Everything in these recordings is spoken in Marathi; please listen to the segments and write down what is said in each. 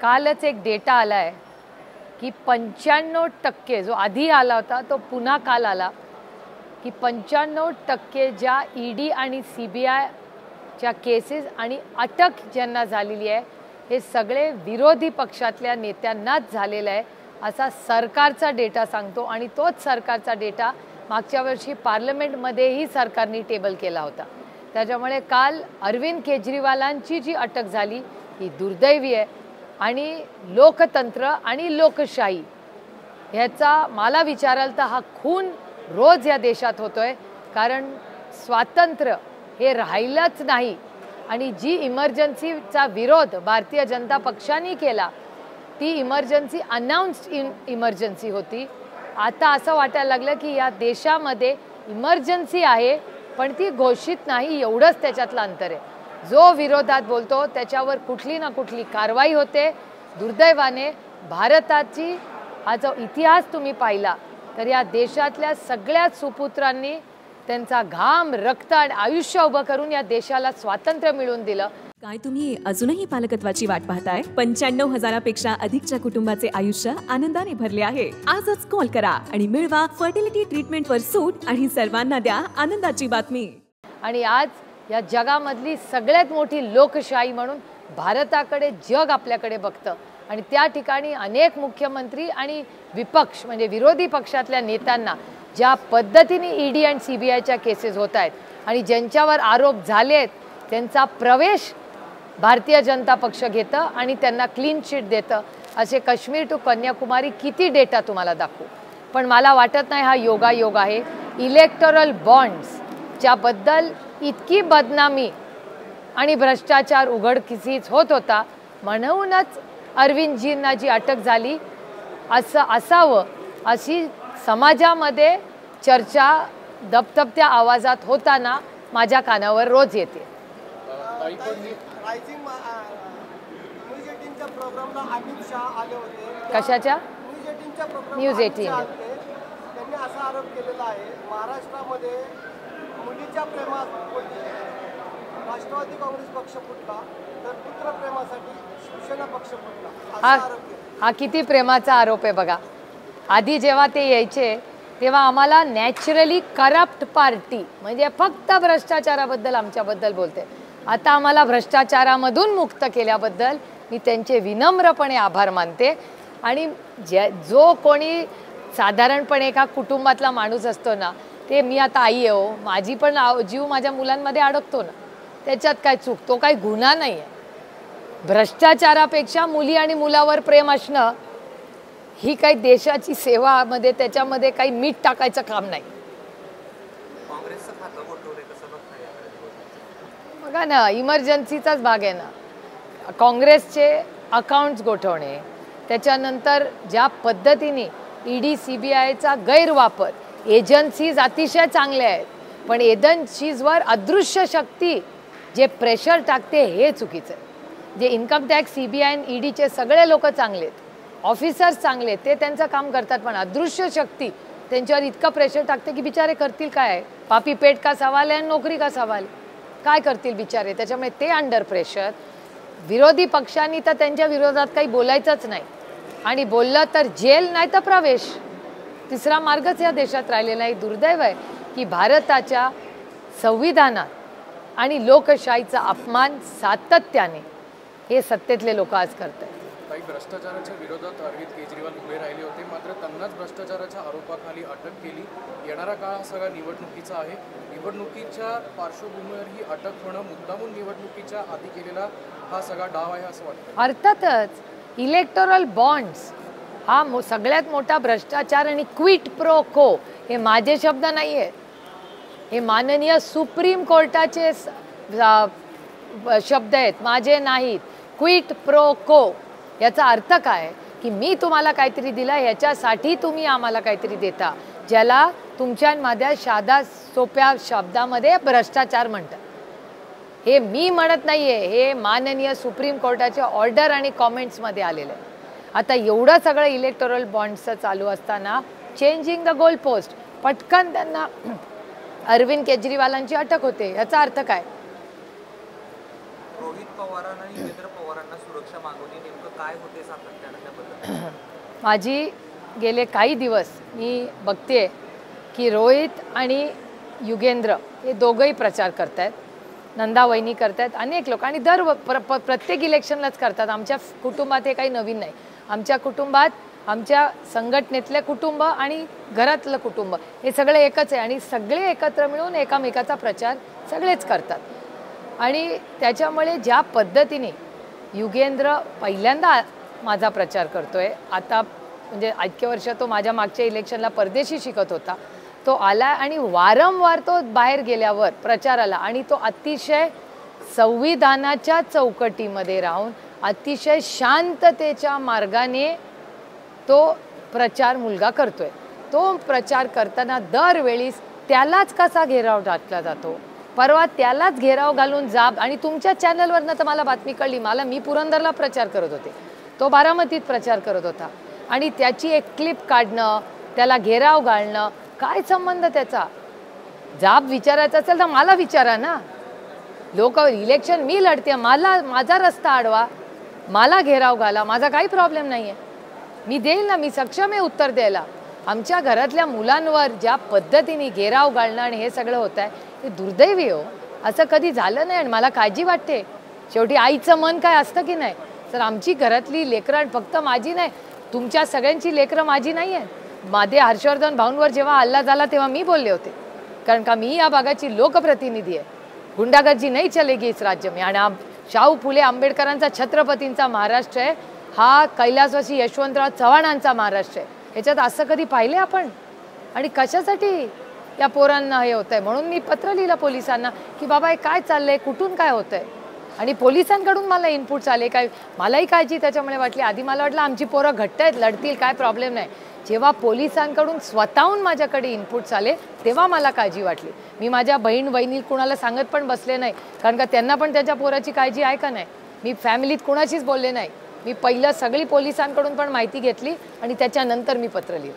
कालच एक डेटा आला आहे की 95% जो आधी आला होता तो पुन्हा काल आला की 95% ज्या ईडी आणि सीबीआयच्या केसेस आणि अटक ज्यांना झालेली आहे हे सगळे विरोधी पक्षातल्या नेत्यांनाच झालेलं आहे असा सरकारचा डेटा सांगतो। आणि तोच सरकारचा डेटा मागच्या वर्षी पार्लमेंटमध्येही सरकारने टेबल केला होता। त्याच्यामुळे काल अरविंद केजरीवालांची जी अटक झाली ही दुर्दैवी आहे आणि लोकतंत्र आणि लोकशाही ह्याचा मला विचाराल तर हा खून रोज या देशात होतोय, कारण स्वातंत्र्य हे राहिलंच नाही। आणि जी इमर्जन्सीचा विरोध भारतीय जनता पक्षाने केला ती इमर्जन्सी अनाउन्स्ड इमर्जन्सी होती। आता असं वाटायला लागलं की या देशामध्ये इमर्जन्सी आहे पण ती घोषित नाही, एवढंच त्याच्यातलं अंतर आहे। जो विरोधात बोलतो त्याच्यावर कुठली ना कुठली कारवाई होते। दुर्दैवाने भारताची हा जो इतिहास तुम्ही पाहिला तर या देशातल्या सगळ्या सुपुत्रांनी त्यांचा घाम रक्त आणि आयुष्य उभं करून या देशाला स्वातंत्र्य मिळवून दिलं। काय तुम्ही अजूनही पालकत्वाची वाट पाहताय? 95,000पेक्षा अधिकच्या कुटुंबाचे आयुष्य आनंदाने भरले आहे। आजच कॉल करा आणि मिळवा फर्टिलिटी ट्रीटमेंटवर सूट आणि सर्वांना द्या आनंदाची बातमी। आणि आज या जगामधली सगळ्यात मोठी लोकशाही म्हणून भारताकडे जग आपल्याकडे बघतं आणि त्या ठिकाणी अनेक मुख्यमंत्री आणि विपक्ष म्हणजे विरोधी पक्षातल्या नेत्यांना ज्या पद्धतीने ईडी आणि सीबीआयच्या केसेस होत आहेत आणि ज्यांच्यावर आरोप झालेत त्यांचा प्रवेश भारतीय जनता पक्ष घेतं आणि त्यांना क्लीन चिट देतं। असे काश्मीर टू कन्याकुमारी किती डेटा तुम्हाला दाखवू, पण मला वाटत नाही हा योगायोग आहे। इलेक्टोरल बॉन्ड्सच्या बद्दल इतकी बदनामी आणि भ्रष्टाचार उघडकीस होत होता म्हणूनच अरविंदजींना जी अटक झाली असं असावं अशी समाजामध्ये चर्चा दबदबत्या आवाजात होताना माझ्या कानावर रोज येते। कशाच्या? न्यूज 18 त्यांनी असा आरोप केलेला आहे महाराष्ट्रामध्ये मुलीच्या प्रेमात राष्ट्रवादी काँग्रेस पक्ष फुटला तर पुत्र प्रेमासाठी शिवसेना पक्ष फुटला। हा किती प्रेमाचा आरोप आहे बघा। आधी जेव्हा ते यायचे तेव्हा आम्हाला नॅचरली करप्ट पार्टी म्हणजे फक्त भ्रष्टाचाराबद्दल आमच्याबद्दल बोलते। आता आम्हाला भ्रष्टाचारामधून मुक्त केल्याबद्दल मी त्यांचे विनम्रपणे आभार मानते। आणि जो कोणी साधारणपणे एका कुटुंबातला माणूस असतो ना ते मी आता आई आहे हो, माझी पण जीव माझ्या मुलांमध्ये अडकतो ना, त्याच्यात काय चूक, तो काही गुन्हा नाही आहे। भ्रष्टाचारापेक्षा मुली आणि मुलावर प्रेम असणं ही काही देशाची सेवामध्ये त्याच्यामध्ये काही मीठ टाकायचं काम नाही। बघा ना, इमर्जन्सीचाच भाग आहे ना काँग्रेसचे अकाउंट्स गोठवणे, त्याच्यानंतर ज्या पद्धतीने ईडी सीबीआयचा गैरवापर, एजन्सीज अतिशय चांगले आहेत पण एजन्सीजवर अदृश्य शक्ती जे प्रेशर टाकते हे चुकीचं आहे। जे इन्कम टॅक्स सीबीआय आणि ईडीचे सगळे लोक चांगले आहेत, ऑफिसर्स चांगले, ते त्यांचं काम करतात पण अदृश्य शक्ती त्यांच्यावर इतकं प्रेशर टाकते की बिचारे करतील काय? पापी पेट का सवाल आहे आणि नोकरी का सवाल, काय करतील बिचारे? त्याच्यामुळे ते अंडर प्रेशर। विरोधी पक्षांनी तर त्यांच्या विरोधात काही बोलायचंच नाही आणि बोललं तर जेल नाही तर प्रवेश, तिसरा मार्गच या देशात राहिलेला नाही। दुर्दैव आहे की भारताच्या संविधानात आणि लोकशाहीचा अपमान सातत्याने हे सत्तेतले लोक आज करतात। काही भ्रष्टाचाराच्या विरोधात अरविंद केजरीवाल उभे राहिले होते मात्र त्यांनाच भ्रष्टाचाराच्या आरोपाखाली अटक केली। येणारा काळ हा सगळा निवडणुकीचा आहे। निवडणुकीच्या पार्श्वभूमीवर ही अटक होणं मुद्दामून निवडणुकीच्या आधी केलेला हा सगळा डाव आहे असं वाटतं? अर्थातच इलेक्टोरल बॉन्ड्स हा सगळ्यात मोठा भ्रष्टाचार आणि क्विट प्रो को हे माझे शब्द नाही आहेत, हे माननीय सुप्रीम कोर्टाचे शब्द आहेत, माझे नाहीत। क्विट प्रो को याचा अर्थ काय की मी तुम्हाला काहीतरी दिलं ह्याच्यासाठी तुम्ही आम्हाला काहीतरी देता, ज्याला तुमच्या माझ्या साध्या सोप्या शब्दामध्ये भ्रष्टाचार म्हणतात। हे मी म्हणत नाहीये, हे माननीय सुप्रीम कोर्टाच्या ऑर्डर आणि कॉमेंट्समध्ये आलेलं आहे। आता एवढं सगळं इलेक्टोरल बॉन्ड्सचं चालू असताना चेंजिंग द गोल पोस्ट पटकन त्यांना अरविंद केजरीवालांची अटक होते, याचा अर्थ काय? रोहित पवारांना आणि युगेंद्र पवारांना सुरक्षा मागवली, नेमकं काय होते सातत्यानं त्याबद्दल? माझी गेले काही दिवस मी बघते की रोहित आणि युगेंद्र हे दोघंही प्रचार करत आहेत, नंदा वहिनी करत आहेत, अनेक लोक, आणि प्रत्येक इलेक्शनलाच करतात. आमच्या कुटुंबात हे काही नवीन नाही. आमच्या कुटुंबात आमच्या संघटनेतले कुटुंब आणि घरातलं कुटुंब हे सगळे एकच आहे आणि सगळे एकत्र मिळून एकामेकाचा प्रचार सगळेच करतात. आणि त्याच्यामुळे ज्या पद्धतीने युगेंद्र पहिल्यांदा माझा प्रचार करतोय, आता म्हणजे इतके वर्ष तो माझ्या मागच्या इलेक्शनला परदेशी शिकत होता, तो आला आणि वारंवार तो बाहेर गेल्यावर प्रचाराला, आणि तो अतिशय संविधानाच्या चौकटीमध्ये राहून अतिशय शांततेच्या मार्गाने तो प्रचार मुलगा करतोय. तो प्रचार करताना दरवेळी त्यालाच कसा घेराव घातला जातो. परवा त्यालाच घेराव घालून जाब, आणि तुमच्या चॅनलवरनं तर मला बातमी कळली, मी पुरंदरला प्रचार करत होते, तो बारामतीत प्रचार करत होता, आणि त्याची एक क्लिप काढणं, त्याला घेराव घालणं, काय संबंध त्याचा. जाब विचारायचा असेल तर मला विचारा ना. लोक इलेक्शन मी लढते, माझा रस्ता अडवा, मला घेराव घाला, माझा काही प्रॉब्लेम नाही आहे, मी देईल ना, मी सक्षम आहे उत्तर द्यायला. आमच्या घरातल्या मुलांवर ज्या पद्धतीने घेराव घालणं आणि हे सगळं होत आहे हे दुर्दैवी हो. असं कधी झालं नाही आणि मला काळजी वाटते. शेवटी आईचं मन काय असतं की नाही. तर आमची घरातली लेकरं, फक्त माझी नाही, तुमच्या सगळ्यांची लेकरं माझी नाही आहेत. मध्ये हर्षवर्धन भाऊंवर जेव्हा हल्ला झाला तेव्हा मी बोलले होते, कारण का मी या भागाची लोकप्रतिनिधी आहे. गुंडागर्दी नाही चलेगी इस राज्य में. आणि शाहू फुले आंबेडकरांचा, छत्रपतींचा महाराष्ट्र आहे हा, कैलासवासी यशवंतराव चव्हाणांचा महाराष्ट्र आहे. ह्याच्यात असं कधी पाहिले आपण? आणि कशासाठी या पोरांना हे होत आहे. म्हणून मी पत्र लिहिलं पोलिसांना की बाबा हे काय चाललंय, कुठून काय होत आहे. आणि पोलिसांकडून मला इनपुट्स आले, काय मलाही काळजी त्याच्यामुळे वाटली. आधी मला वाटलं आमची पोरं घट्ट आहेत, लढतील, काय प्रॉब्लेम नाही. जेव्हा पोलिसांकडून स्वतःहून माझ्याकडे इनपुट्स आले तेव्हा मला काळजी वाटली. मी माझ्या बहीण बहिणी कुणाला सांगत पण बसले नाही, कारण का त्यांना पण त्याच्या पोराची काळजी आहे का नाही. मी फॅमिलीत कुणाशीच बोलले नाही. मी पहिलं सगळी पोलिसांकडून पण माहिती घेतली आणि त्याच्यानंतर मी पत्र लिहिलं.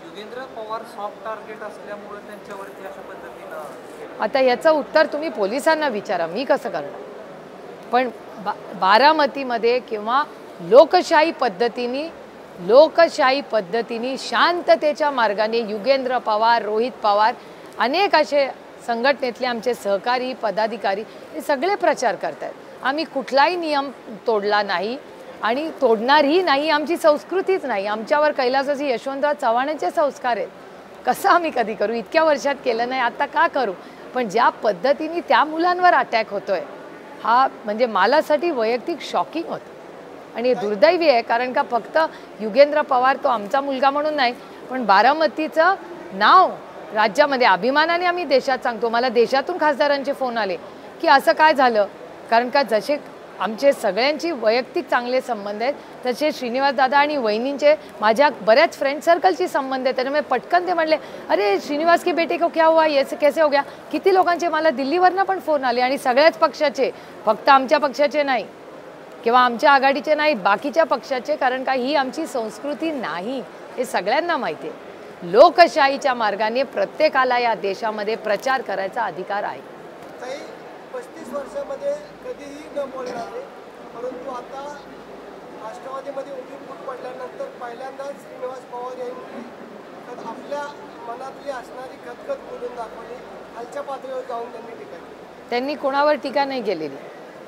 युगेंद्र पवार सॉफ्ट टार्गेट असल्यामुळे त्यांच्यावरती अशा पद्धतीनं, आता याचं उत्तर तुम्ही पोलिसांना विचारा, मी कसं करणार. पण बारामतीमध्ये किंवा लोकशाही पद्धतीने शांततेच्या मार्गाने युगेंद्र पवार, रोहित पवार, अनेक असे संघटनेतले आमचे सहकारी पदाधिकारी हे सगळे प्रचार करत आहेत. आम्ही कुठलाही नियम तोडला नाही आणि तोडणारही नाही. आमची संस्कृतीच नाही. आमच्यावर कैलासवासी यशवंतराव चव्हाणांचे संस्कार आहेत. कसं आम्ही कधी करू, इतक्या वर्षात केलं नाही, आता का करू. पण ज्या पद्धतीने त्या मुलांवर अटॅक होतोय हा म्हणजे मलासाठी वैयक्तिक शॉकिंग होतं आणि दुर्दैवी आहे. कारण का फक्त युगेंद्र पवार तो आमचा मुलगा म्हणून नाही, पण बारामतीचं नाव राज्यामध्ये अभिमानाने आम्ही देशात सांगतो. मला देशातून खासदारांचे फोन आले की असं काय झालं, कारण का जसे आमचे सगळ्यांची वैयक्तिक चांगले संबंध आहेत तसे श्रीनिवास दादा आणि वहिनींचे माझ्या बऱ्याच फ्रेंड सर्कलची संबंध आहेत. त्यामुळे पटकन ते म्हणले अरे श्रीनिवास की बेटे को क्या हुआ, ये कैसे हो गया. किती लोकांचे मला दिल्लीवरनं पण फोन आले आणि सगळ्याच पक्षाचे, फक्त आमच्या पक्षाचे नाही किंवा आमच्या आघाडीचे नाही, बाकीच्या पक्षाचे. कारण का ही आमची संस्कृती नाही हे सगळ्यांना माहिती आहे. लोकशाहीच्या मार्गाने प्रत्येकाला या देशामध्ये प्रचार करायचा अधिकार आहे. 35 वर्षामध्ये कधीही न बोलणारे, परंतु आता राष्ट्रवादीमध्ये उभी फूट पडल्यानंतर पहिल्यांदाच श्रीनिवास पवार यांनी आपल्या मनातली असणारी खतखत बोलून दाखवली. खालच्या पातळीवर जाऊन त्यांनी टीका केली. त्यांनी कुणावर टीका नाही केलेली.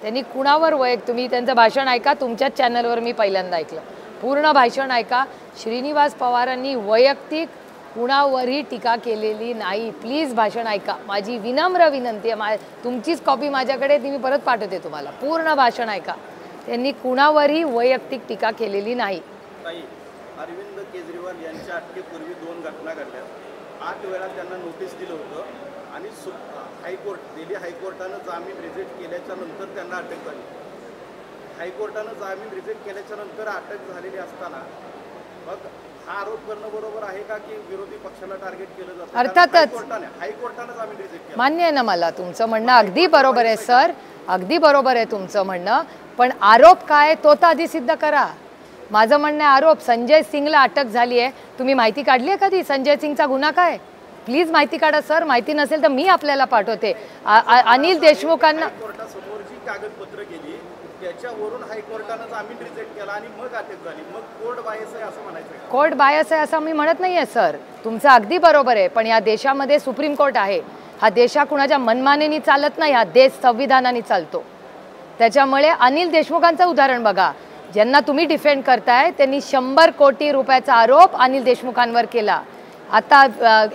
त्यांनी कुणावर तुम्ही त्यांचं भाषण ऐका, तुमच्याच चॅनलवर मी पहिल्यांदा ऐकलं. पूर्ण भाषण ऐका. श्रीनिवास पवारांनी वैयक्तिक कुणावरही टीका केलेली नाही. प्लीज भाषण ऐका, माझी विनम्र विनंती आहे. तुमचीच कॉपी माझ्याकडे ती मी परत पाठवते तुम्हाला. पूर्ण भाषण ऐका. त्यांनी कुणावरही वैयक्तिक टीका केलेली नाही. अरविंद केजरीवाल यांच्या अटकेपूर्वी 2 घटना घडल्या. 8 वेळा त्यांना नोटीस दिलं होतं आणि दिल्ली हायकोर्टानं जामीन रिजेक्ट केल्याच्या नंतर त्यांना अटक झाली. हायकोर्टानं जामीन रिजेक्ट केल्याच्या नंतर अटक झालेली असताना मग हा आरोप करणं बरोबर आहे का की विरोधी पक्षाला टार्गेट केलं जातं? अर्थातच हायकोर्टानं जामीन रिजेक्ट केलं. मान्य आहे ना मला तुमचं म्हणणं, अगदी बरोबर आहे सर, अगदी बरोबर आहे तुमचं म्हणणं. पण आरोप काय तो तर आधी सिद्ध करा. माझं म्हणणं आहे आरोप संजय सिंगला अटक झाली आहे, तुम्ही माहिती काढली आहे कधी संजय सिंगचा गुन्हा काय? प्लीज माहिती काढा सर. माहिती नसेल तर मी आपल्याला पाठवते. अनिल देशमुखांना कोर्टासमोर जी कागदपत्र गेली त्याच्यावरून हायकोर्टानं जामीन रिजेक्ट केला आणि मग अटक झाली. मग कोर्ट बायस आहे असं म्हणायचं आहे? कोर्ट बायस आहे असं मी म्हणत नाही आहे सर, तुमचं अगदी बरोबर आहे. पण या देशामध्ये सुप्रीम कोर्ट आहे. हा देशा कुणाच्या मनमानेनी चालत नाही, हा देश संविधानाने चालतो. त्याच्यामुळे अनिल देशमुखांचं उदाहरण बघा, ज्यांना तुम्ही डिफेंड करताय त्यांनी 100 कोटी रुपयाचा आरोप अनिल देशमुखांवर केला. आता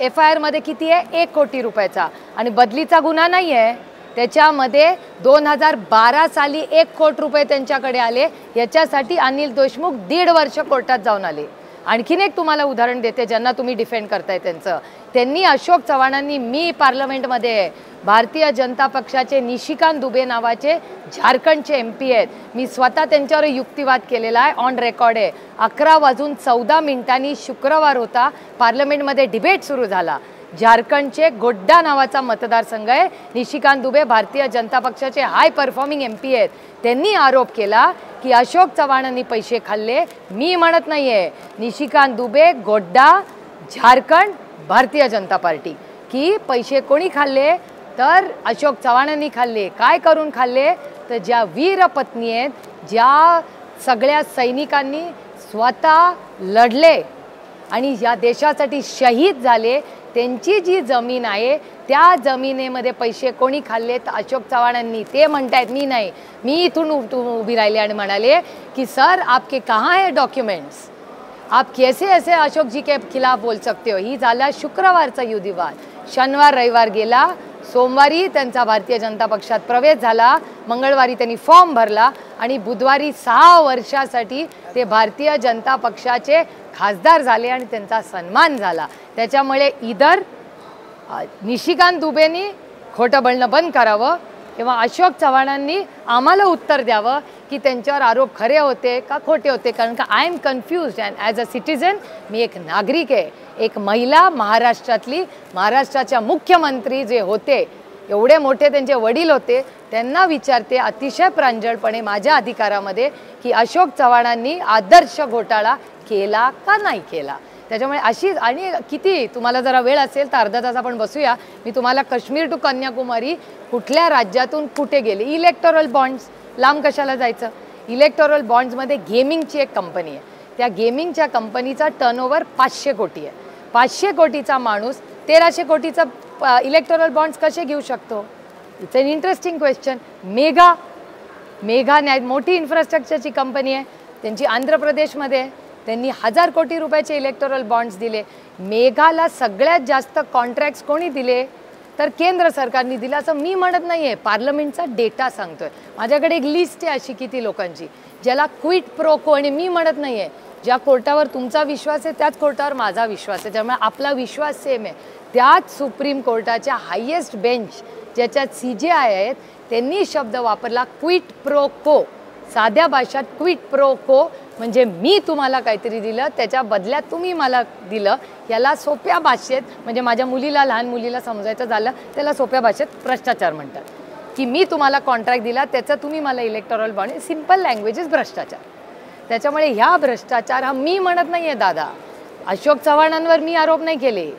FIR मध्ये किती आहे? 1 कोटी रुपयाचा. आणि बदलीचा गुन्हा नाही आहे, त्याच्यामध्ये 2012 साली 1 कोटी रुपये त्यांच्याकडे आले. याच्यासाठी अनिल देशमुख 1.5 वर्ष कोर्टात जाऊन आले. आणखीन एक तुम्हाला उदाहरण देते ज्यांना तुम्ही डिफेंड करताय त्यांचं. त्यांनी अशोक चव्हाणांनी, मी पार्लमेंटमध्ये भारतीय जनता पक्षाचे निशिकांत दुबे नावाचे झारखंडचे MP आहेत, मी स्वतः त्यांच्यावर युक्तिवाद केलेला आहे, ऑन रेकॉर्ड आहे. 11:14 शुक्रवार होता, पार्लमेंटमध्ये डिबेट सुरू झाला. झारखंडचे गोड्डा नावाचा मतदारसंघ आहे. निशिकांत दुबे भारतीय जनता पक्षाचे हाय परफॉर्मिंग MP आहेत. त्यांनी आरोप केला की अशोक चव्हाणांनी पैसे खाल्ले. मी म्हणत नाही आहे, निशिकांत दुबे, गोड्डा, झारखंड, भारतीय जनता पार्टी, की पैसे कोणी खाल्ले तर अशोक चव्हाणांनी खाल्ले. काय करून खाल्ले तर ज्या वीर पत्नी आहेत, ज्या सगळ्या सैनिकांनी स्वतः लढले आणि या देशासाठी शहीद झाले, त्यांची जी जमीन आहे त्या जमिनीमध्ये पैसे कोणी खाल्ले तर अशोक चव्हाणांनी. ते म्हणतायत, मी नाही. मी इथून उभी राहिले आणि म्हणाले की सर आपके कहाँ है डॉक्युमेंट्स, आप कैसे ऐसे अशोक जी के खिलाफ बोल सकते हो. ही झाला शुक्रवारचा युद्धवाद. शनिवार रविवार गेला, सोमवारी त्यांचा भारतीय जनता पक्षात प्रवेश झाला, मंगळवारी त्यांनी फॉर्म भरला आणि बुधवारी 6 वर्षासाठी ते भारतीय जनता पक्षाचे खासदार झाले आणि त्यांचा सन्मान झाला. त्याच्यामुळे इधर निशिकांत दुबेंनी खोटं बोलणं बंद करावं किंवा अशोक चव्हाणांनी आम्हाला उत्तर द्यावं की त्यांच्यावर आरोप खरे होते का खोटे होते. कारण का I am confused and as a citizen, मी एक नागरिक आहे, एक महिला, महाराष्ट्रातली, महाराष्ट्राच्या मुख्यमंत्री जे होते, एवढे मोठे त्यांचे वडील होते, त्यांना विचारते अतिशय प्रांजळपणे माझ्या अधिकारामध्ये की अशोक चव्हाणांनी आदर्श घोटाळा केला का नाही केला. त्याच्यामुळे अशी, आणि किती तुम्हाला जरा वेळ असेल तर अर्धा तास आपण बसूया. मी तुम्हाला काश्मीर टू कन्याकुमारी कुठल्या राज्यातून कुठे गेले, इलेक्टोरल बॉन्ड्स, लांब कशाला जायचं. इलेक्टोरल बॉन्ड्समध्ये गेमिंगची एक कंपनी आहे, त्या गेमिंगच्या कंपनीचा टर्नओव्हर 500 कोटी आहे. 500 कोटीचा माणूस 1300 कोटीचा इलेक्टोरल बॉन्ड्स कसे घेऊ शकतो. It's an interesting question. Megha मोठी इन्फ्रास्ट्रक्चरची कंपनी आहे, त्यांची आंध्र प्रदेशमध्ये आहे. त्यांनी 1000 कोटी रुपयाचे इलेक्टोरल बॉन्ड्स दिले. मेघाला सगळ्यात जास्त कॉन्ट्रॅक्ट्स कोणी दिले तर केंद्र सरकारने दिला असं मी म्हणत नाही आहे, पार्लमेंटचा डेटा सांगतोय. माझ्याकडे एक लिस्ट आहे अशी किती लोकांची ज्याला क्विट प्रो को, आणि मी म्हणत नाही आहे ज्या कोर्टावर तुमचा विश्वास आहे त्याच कोर्टावर माझा विश्वास आहे, त्यामुळे आपला विश्वास सेम आहे. त्याच सुप्रीम कोर्टाच्या हायेस्ट बेंच ज्याच्यात CJI आहेत त्यांनी शब्द वापरला क्विट प्रो को. साध्या भाषेत क्विट प्रो को म्हणजे मी तुम्हाला काहीतरी दिलं त्याच्या बदल्यात तुम्ही मला दिलं. याला सोप्या भाषेत, म्हणजे माझ्या मुलीला, लहान मुलीला समजायचं झालं त्याला सोप्या भाषेत भ्रष्टाचार म्हणतात. की मी तुम्हाला कॉन्ट्रॅक्ट दिला त्याचा तुम्ही मला electoral bond, simple language is भ्रष्टाचार. त्याच्यामुळे ह्या भ्रष्टाचार हा मी म्हणत नाही आहे दादा. अशोक चव्हाणांवर मी आरोप नाही केले,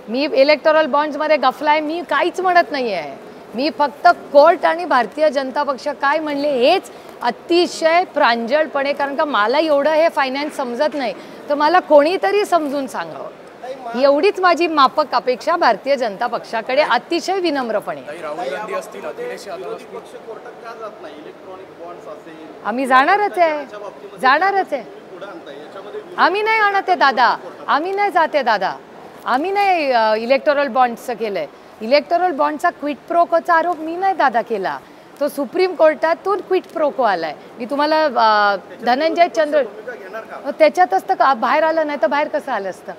मी इलेक्टोरल बॉन्ड्समध्ये गफलाय मी काहीच म्हणत नाही आहे. मी फक्त कोर्ट आणि भारतीय जनता पक्ष काय म्हणले हेच अतिशय प्रांजळपणे, कारण का मला एवढं हे फायनान्स समजत नाही तर मला कोणीतरी समजून सांगावं, एवढीच माझी माफक अपेक्षा भारतीय जनता पक्षाकडे अतिशय विनम्रपणे. आम्ही जाणारच आहे. आम्ही नाही आणत आहे दादा, आम्ही नाही जाते दादा, आम्ही नाही इलेक्टोरल बॉन्ड्सचं केलंय. इलेक्टोरल बॉन्डचा क्विट प्रो कोचा आरोप मी नाही दादा केला, तो सुप्रीम कोर्टातून क्विट प्रो को आलाय. मी तुम्हाला धनंजय चंद्र त्याच्यातच तर बाहेर आलं, नाही तर बाहेर कसं आलं असतं.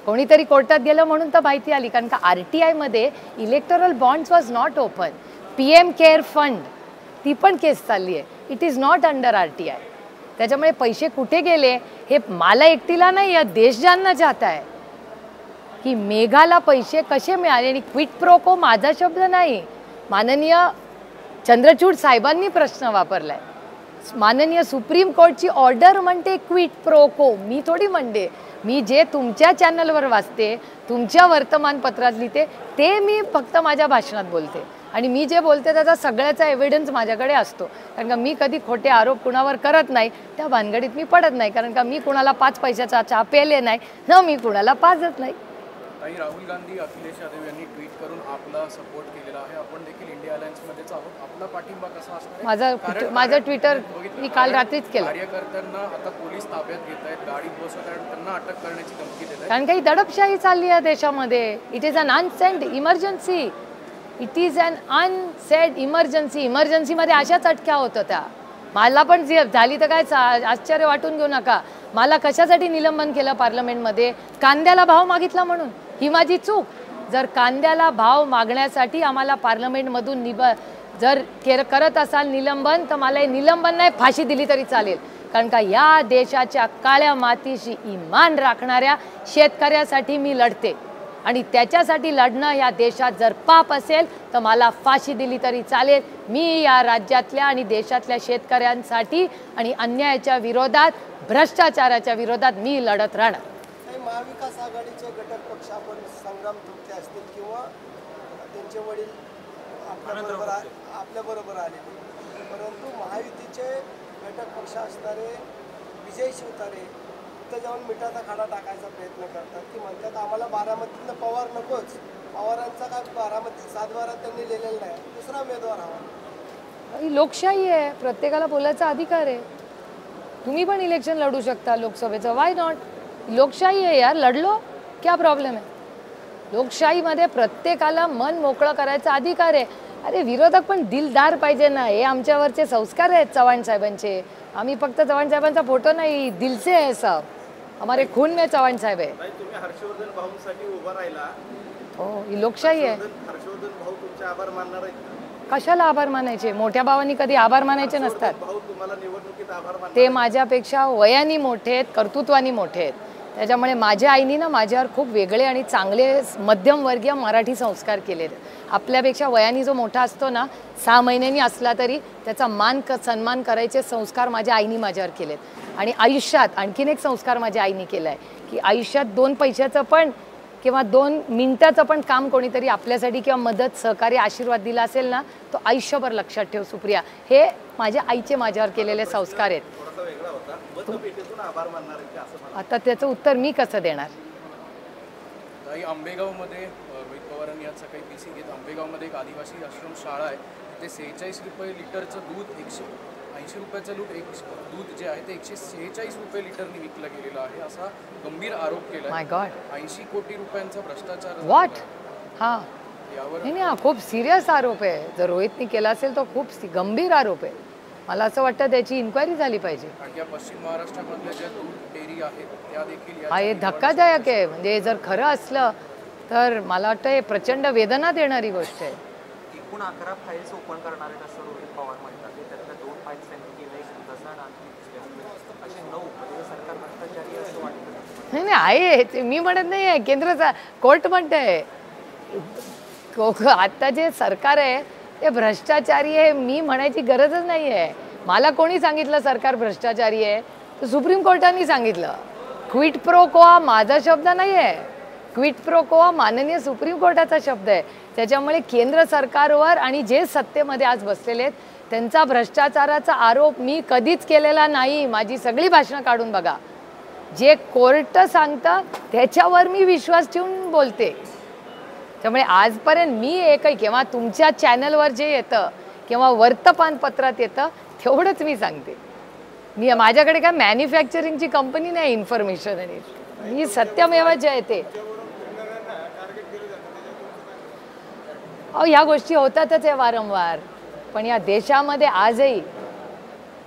कोणीतरी कोर्टात गेलं म्हणून तर माहिती आली, कारण का RTI मध्ये electoral bonds was not open. PM care fund ती पण केस चालली आहे, it is not under RTI. त्याच्यामुळे पैसे कुठे गेले हे मला एकटीला नाही, या देश जानना चाहता है की मेघाला पैसे कसे मिळाले. आणि क्विट प्रो को माझा शब्द नाही, माननीय चंद्रचूड साहेबांनी प्रश्न वापरलाय. माननीय सुप्रीम कोर्टची ऑर्डर म्हणते क्विट प्रो को, मी थोडी म्हणते. मी जे तुमच्या चॅनलवर वाचते, तुमच्या वर्तमानपत्रात लिहिते ते मी फक्त माझ्या भाषणात बोलते. आणि मी जे बोलते त्याचा सगळ्याचा एव्हिडन्स माझ्याकडे असतो, कारण का मी कधी खोटे आरोप कुणावर करत नाही, त्या भानगडीत मी पडत नाही, कारण का मी कुणाला 5 पैशाचा चहा पेले नाही ना, मी कुणाला पाजत नाही. ताई, राहुल गांधी अखिलेश यादव यांनी ट्विट करून आपला सपोर्ट केलेला आहे. आपण देखील इंडिया अलायन्समध्येच आहोत. आपला पाठिंबा कसा असणार आहे? माझं ट्विटर मी काल रात्रीच केलं. कार्यकर्त्यांना आता पोलीस ताब्यात घेत आहेत, गाडीत बसवत आहेत, त्यांना अटक करण्याची धमकी देत आहेत. कारण काही दडपशाही चालली आहे देशामध्ये. It is an unsaid emergency. It is an unsaid emergency. इमर्जन्सीमध्ये अशाच अटक्या होत होत्या. मला पण झाली तर काय आश्चर्य वाटून घेऊ नका. मला कशासाठी निलंबन केलं पार्लमेंटमध्ये? कांद्याला भाव मागितला म्हणून. ही माझी चूक. जर कांद्याला भाव मागण्यासाठी आम्हाला पार्लमेंटमधून जर करत असाल निलंबन, तर मला हे निलंबन नाही, फाशी दिली तरी चालेल. कारण का या देशाच्या काळ्या मातीशी इमान राखणाऱ्या शेतकऱ्यासाठी मी लढते, आणि त्याच्यासाठी लढणं या देशात जर पाप असेल तर मला फाशी दिली तरी चालेल. मी या राज्यातल्या आणि देशातल्या शेतकऱ्यांसाठी आणि अन्यायाच्या विरोधात, भ्रष्टाचाराच्या विरोधात मी लढत राहणार. महाविकास आघाडीचे घटक पक्ष आपण संग्राम थोपटे असतील किंवा त्यांचे वडील आपल्याबरोबर आलेले, परंतु महायुतीचे घटक पक्ष असणारे विजय शिवतारे तिथं जाऊन मिठाचा खाडा टाकायचा प्रयत्न करतात, की म्हणतात आम्हाला बारामतीतनं पवार नकोच. पवारांचा काय बारामती 7-12 त्यांनी लिहिलेलं नाही, दुसरा उमेदवार हवा. ही लोकशाही आहे, प्रत्येकाला बोलायचा अधिकार आहे. तुम्ही पण इलेक्शन लढू शकता लोकसभेचं, वाय नॉट? लोकशाही आहे यार, लढलो क्या प्रॉब्लेम आहे? लोकशाहीमध्ये प्रत्येकाला मन मोकळं करायचा अधिकार आहे. अरे विरोधक पण दिलदार पाहिजे ना. हे आमच्यावरचे संस्कार आहेत चव्हाण साहेबांचे. आम्ही फक्त चव्हाण साहेबांचा फोटो नाही, दिल से है सब, हमारे खून में चव्हाण साहेब आहे. तुम्ही हर्षवर्धन भाऊंसाठी उभा राहिला, हो, ही लोकशाही आहे. हर्षवर्धन भाऊ तुमचे आभार मानणार आहेत? कशाला आभार मानायचे? मोठ्या भावांनी कधी आभार मानायचे नसतात. भाऊ तुम्हाला निवडणुकीत आभार मानणार? ते माझ्यापेक्षा वयाने मोठे आहेत, कर्तृत्वानी मोठे आहेत. त्याच्यामुळे माझ्या आईनी ना माझ्यावर खूप वेगळे आणि चांगले मध्यमवर्गीय मराठी संस्कार केलेत. आपल्यापेक्षा वयाने जो मोठा असतो ना, 6 महिन्यांनी असला तरी त्याचा सन्मान करायचे संस्कार माझ्या आईनी माझ्यावर केलेत. आणि आयुष्यात आणखीन एक संस्कार माझ्या आईनी केला आहे, की आयुष्यात 2 पैशाचं पण किंवा 2 मिनिटाचं पण काम कोणीतरी आपल्यासाठी किंवा मदत, सहकार्य, आशीर्वाद दिला असेल ना, तो आयुष्यभर लक्षात ठेव सुप्रिया. हे माझ्या आईचे माझ्यावर केलेले संस्कार आहेत. आता त्याचं उत्तर मी कसं देणार? ताई, आंबेगावमध्ये रोहित पवारांनी आज सकाळी पीसी घेत आंबेगावमध्ये एक आदिवासी आश्रम शाळा आहे, तिथे 46 रुपये लिटरचं दूध, 180 रुपयाचं दूध जे आहे ते 146 रुपये लिटरनी विकलं गेलेलं आहे, असा गंभीर आरोप केला. माय गॉड. 80 कोटी रुपयांचा भ्रष्टाचार. व्हॉट? हां, यावर नाही, हा खूप सिरियस आरोप आहे. जर रोहितनी केला असेल तर खूप गंभीर आरोप आहे. मला असं वाटतं त्याची इन्क्वायरी झाली पाहिजे. पश्चिम महाराष्ट्रामधल्या ज्या दूध डेअरी आहेत त्या देखील हा, हे धक्कादायक आहे. म्हणजे जर खरं असलं तर मला वाटतं हे प्रचंड वेदना देणारी गोष्ट आहे. एकूण 11 फाईल्स ओपन करणार आहेत असं रोहित पवार म्हणतात. त्यातल्या 2 फाईल्स त्यांनी केल्या, असे 9 म्हणजे सरकार भ्रष्टाचारी असं वाटतं. नाही आहे ते मी म्हणत नाही आहे, केंद्र कोर्ट म्हणत आहे. आता जे सरकार आहे ते भ्रष्टाचारी आहे मी म्हणायची गरजच नाही आहे. मला कोणी सांगितलं सरकार भ्रष्टाचारी आहे? तर सुप्रीम कोर्टाने सांगितलं. क्विट प्रो को हा माझा शब्द नाही आहे. क्विट प्रो को हा माननीय सुप्रीम कोर्टाचा शब्द आहे. त्याच्यामुळे केंद्र सरकारवर आणि जे सत्तेमध्ये आज बसलेले आहेत त्यांचा भ्रष्टाचाराचा आरोप मी कधीच केलेला नाही. माझी सगळी भाषणं काढून बघा. जे कोर्ट सांगतं त्याच्यावर मी विश्वास ठेवून बोलते. त्यामुळे आजपर्यंत मी एकही केव्हा तुमच्या चॅनलवर जे येतं किंवा वर्तमानपत्रात येतं तेवढंच मी सांगते. मी माझ्याकडे काय मॅन्युफॅक्चरिंगची कंपनी नाही इन्फॉर्मेशन आणि मी सत्यमेव जे आहे ते. अहो ह्या गोष्टी होतातच आहे वारंवार. पण या देशामध्ये आजही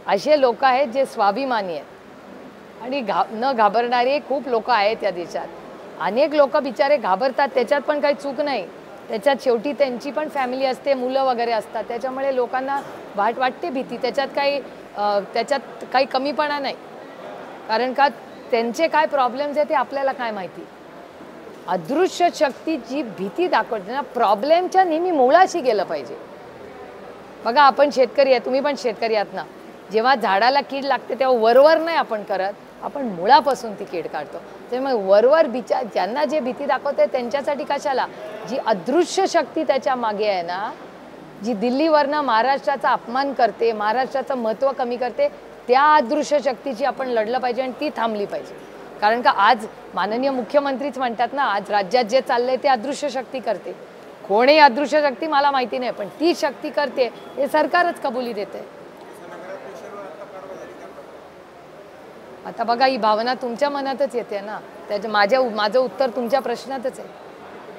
असे लोक आहेत जे स्वाभिमानी आहेत आणि न घाबरणारे खूप लोक आहेत या देशात. अनेक लोक बिचारे घाबरतात, त्याच्यात पण काही चूक नाही. त्याच्यात शेवटी त्यांची पण फॅमिली असते, मुलं वगैरे असतात. त्याच्यामुळे लोकांना वाटते भीती. त्याच्यात काही कमीपणा नाही. कारण का त्यांचे काय प्रॉब्लेम्स आहेत ते आपल्याला काय माहिती. अदृश्य शक्तीची भीती दाखवते ना. प्रॉब्लेमच्या नेहमी मुळाशी गेलं पाहिजे. बघा आपण शेतकरी आहे, तुम्ही पण शेतकरी आहात ना. जेव्हा झाडाला कीड लागते तेव्हा वरवर नाही आपण करत, आपण मुळापासून ती कीड काढतो. त्यामुळे वरवर ज्यांना जे भीती दाखवते त्यांच्यासाठी कशाला, जी अदृश्य शक्ती त्याच्या मागे आहे ना जी दिल्लीवरनं महाराष्ट्राचा अपमान करते, महाराष्ट्राचं महत्त्व कमी करते, त्या अदृश्य शक्तीची आपण लढलं पाहिजे आणि ती थांबली पाहिजे. कारण का आज माननीय मुख्यमंत्रीच म्हणतात ना, आज राज्यात जे चाललंय ते अदृश्य शक्ती करते. कोणी अदृश्य शक्ती मला माहिती नाही, पण ती शक्ती करते हे सरकारच कबुली देते. आता बघा, ही भावना तुमच्या मनातच येते ना, माझं उत्तर तुमच्या प्रश्नातच आहे.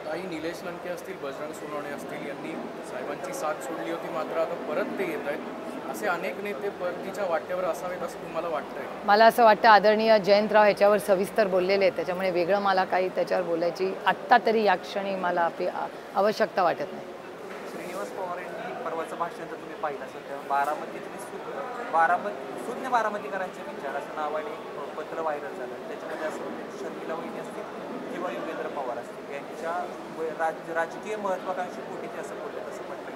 काही निलेश लंके असतील, बजरंग सोनवणे असतील, यांनी साहेबांची साथ सोडली होती, मात्र आता परत ते येत आहेत. असे अनेक नेते परतीच्या वाटेवर असावेत असं तुम्हाला वाटतंय? मला असं वाटतं आदरणीय जयंतराव ह्याच्यावर सविस्तर बोललेले आहेत, त्याच्यामुळे वेगळं मला काही त्याच्यावर बोलायची आत्ता तरी या क्षणी मला आवश्यकता वाटत नाही. श्रीनिवास पवार यांनी परवाचं भाषण तर तुम्ही पाहिलं असेल, तेव्हा सुज्ञ बारामतीकरांचे विचार असं नावाने एक पत्र व्हायरल झालं. त्याच्यामध्ये असं शर्मिला वहिनी असतील किंवा योगेंद्र पवार असतील यांच्या राजकीय महत्वाकांक्षी पोटी ते असं बोलले, असं म्हटलं.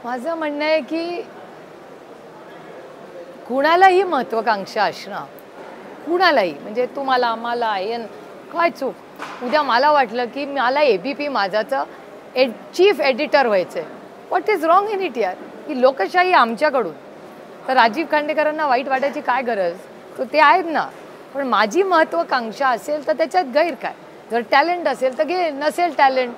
माझं म्हणणं आहे की कुणालाही महत्वाकांक्षा असणं, कुणालाही, म्हणजे तुम्हाला मला काय चूक. उद्या मला वाटलं की मला ABP माझाचं चीफ एडिटर व्हायचं आहे, what is wrong in it यार. ही लोकशाही आमच्याकडून, तर राजीव खांडेकरांना वाईट वाटायची काय गरज, तर ते आहेत ना. पण माझी महत्वाकांक्षा असेल तर त्याच्यात गैर काय. जर टॅलेंट असेल तर घे, नसेल टॅलेंट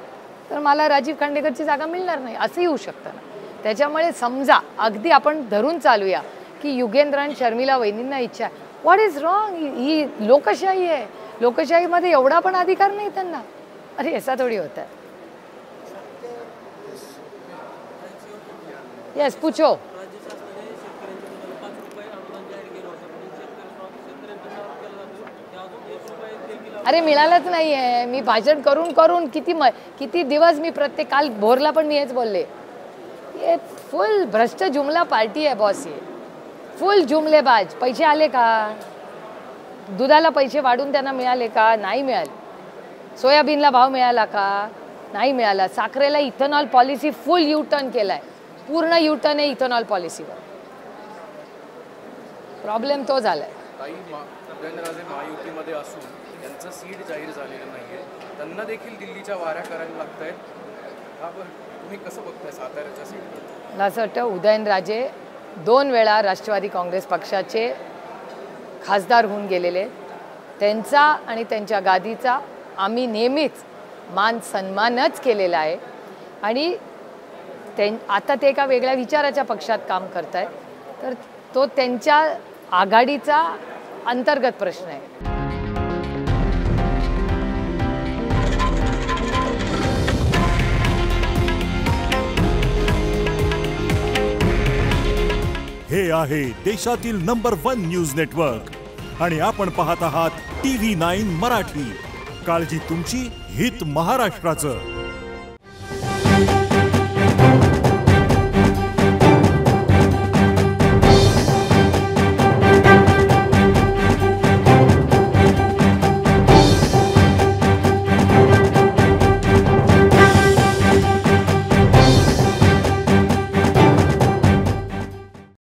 तर मला राजीव खांडेकरची जागा मिळणार नाही, असं येऊ शकतं ना. त्याच्यामुळे समजा अगदी आपण धरून चालूया की युगेंद्र आणि शर्मिला वहिनींना इच्छा, व्हॉट इज रॉंग. ही लोकशाही आहे, लोकशाहीमध्ये एवढा पण अधिकार नाही त्यांना. अरे ऐसा थोडी होता है. यस, पूछो. अरे मिळालंच नाही आहे. मी भाषण करून करून किती दिवस मी प्रत्येक, काल भोरला पण मी हेच बोलले, ये फुल भ्रष्ट जुमला पार्टी आहे बॉस. ये फुल जुमलेबाज. पैसे आले का? दुधाला पैसे वाढून त्यांना मिळाले का? नाही मिळाले. सोयाबीनला भाव मिळाला का? नाही मिळाला. साखरेला इथेनॉल पॉलिसी फुल U-टर्न केलाय, पूर्ण U-टर्न आहे इथेनॉल पॉलिसीवर. प्रॉब्लेम तो झालाय. उदयनराजे महायुतीमध्ये असून त्यांचं सीट जाहीर झालेलं नाहीये, त्यांना देखील दिल्लीच्या वाऱ्या करायला लागत आहेत. तुम्ही कसं बघताय साताऱ्याच्या सीटवर? मला असं वाटतं उदयनराजे 2 वेळा राष्ट्रवादी काँग्रेस पक्षाचे खासदार होऊन गेलेले. त्यांचा आणि त्यांच्या गादीचा आम्ही नेहमीच मान सन्मानच केलेला आहे. आणि आता ते एका वेगळ्या विचाराच्या पक्षात काम करत आहेत, तर तो त्यांच्या आघाडीचा अंतर्गत प्रश्न आहे. हे आहे देशातील नंबर 1 न्यूज नेटवर्क आणि आपण पाहत आहात TV9 मराठी. काळजी तुमची, हित महाराष्ट्राचं.